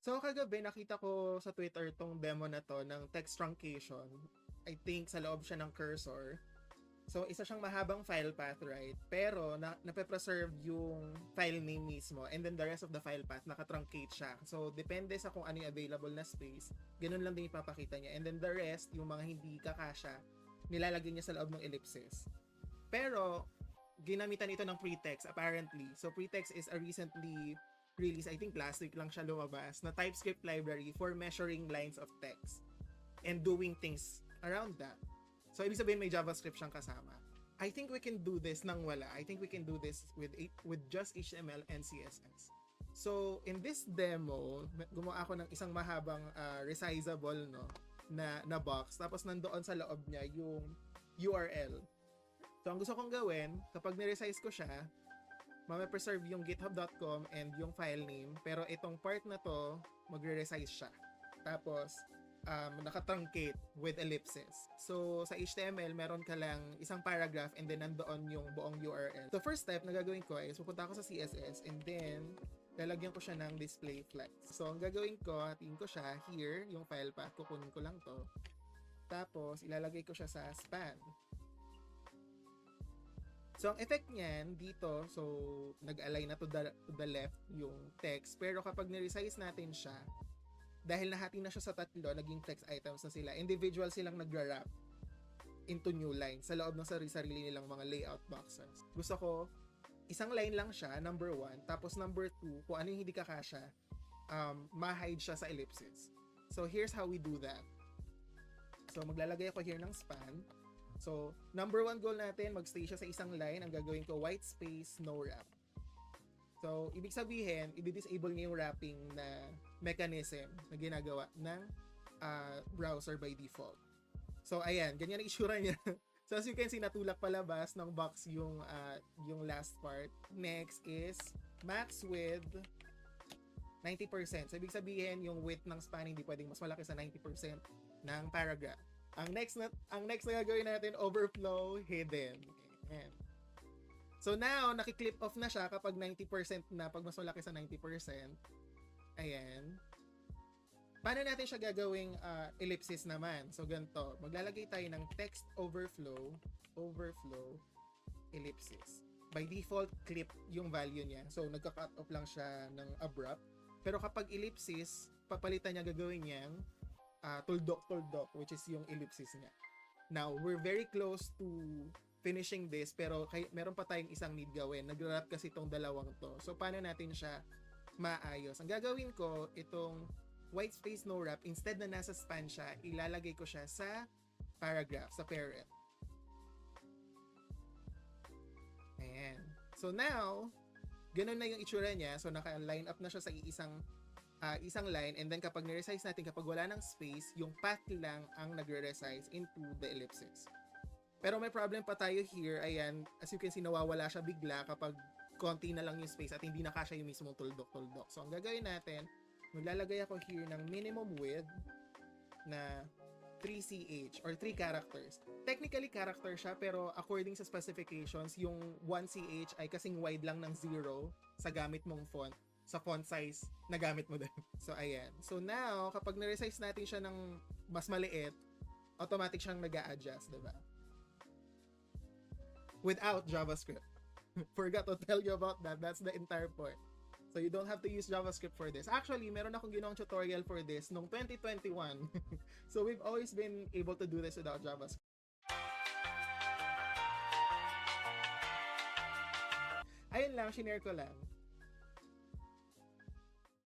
So kagabi nakita ko sa Twitter tong demo na to ng text truncation. I think sa loob siya ng cursor. So isa siyang mahabang file path, right? Pero nape-preserve yung file name mismo, and then the rest of the file path naka-truncate siya. So depende sa kung ano yung available na space, ganun lang din ipapakita niya. And then the rest, yung mga hindi kakasya, nilalagay niya sa loob ng ellipsis. Pero ginamitan ito ng pretext apparently. So pretext is a recently release, I think last week lang siya lumabas, na TypeScript library for measuring lines of text and doing things around that. So ibig sabihin may JavaScript siyang kasama. I think we can do this nang wala. I think we can do this with just HTML and CSS. So in this demo, gumawa ako ng isang mahabang resizable na box, tapos nandoon sa loob niya yung URL. So ang gusto kong gawin, kapag ni-resize ko siya, ma-preserve yung github.com and yung file name, pero itong part na to, magre-resize siya. Tapos, naka-truncate with ellipsis. So, sa HTML, meron ka lang isang paragraph and then nandoon yung buong URL. The first step na gagawin ko is pupunta ako sa CSS and then lalagyan ko siya ng display flex. So, ang gagawin ko, hatiin ko siya here, yung file path, kukunin ko lang to. Tapos, ilalagay ko siya sa span. So, ang effect niyan dito, so, nag-align na to the left yung text. Pero kapag niresize natin siya, dahil nahati na siya sa tatlo, naging flex items na sila. Individual silang nagra-wrap into new lines sa loob ng sarili nilang mga layout boxes. Gusto ko, isang line lang siya, number 1. Tapos number 2, kung ano yung hindi kakasya, ma-hide siya sa ellipsis. So, here's how we do that. So, maglalagay ako here ng span. So, number 1 goal natin, magstay siya sa isang line. Ang gagawin ko, white space, no wrap. So, ibig sabihin, i-disable niya yung wrapping na mechanism na ginagawa ng browser by default. So, ayan, ganyan ang itsura niya. So, as you can see, natulak palabas ng box yung last part. Next is max width 90%. So, ibig sabihin, yung width ng span hindi pwedeng mas malaki sa 90% ng paragraph. Ang next na gagawin natin, overflow hidden. Ayan. So now, naki-clip off na siya kapag 90% na, pag mas malaki sa 90%. Ayan. Paano natin siya gagawing ellipsis naman? So ganito, maglalagay tayo ng text overflow, ellipsis. By default, clip yung value niya. So nagka-cut off lang siya ng abrupt. Pero kapag ellipsis, papalitan niya, gagawin niyang tuldok, which is yung ellipsis niya. Now, we're very close to finishing this, pero meron pa tayong isang need gawin. Nag-wrap kasi itong dalawang to. So, paano natin siya maayos? Ang gagawin ko, itong white space no wrap, instead na nasa span siya, ilalagay ko siya sa paragraph, sa parent. Ayan. So, now, ganun na yung itsura niya. So, naka-line up na siya sa isang line, and then kapag niresize natin, kapag wala ng space, yung path lang ang nagre-resize into the ellipsis. Pero may problem pa tayo here. Ayan, as you can see, nawawala siya bigla kapag konti na lang yung space at hindi na kasya yung mismong tuldok. So, ang gagawin natin, maglalagay ako here ng minimum width na 3ch or 3 characters. Technically, character siya, pero according sa specifications, yung 1ch ay kasing wide lang ng 0 sa gamit mong font, sa font size na gamit mo din. So, ayan. So, now, kapag na-resize natin siya ng mas maliit, automatic siyang nag-a-adjust, diba? Without JavaScript. Forgot to tell you about that. That's the entire point. So, you don't have to use JavaScript for this. Actually, meron akong ginawang tutorial for this noong 2021. So, we've always been able to do this without JavaScript. Ayun lang, shinare ko lang.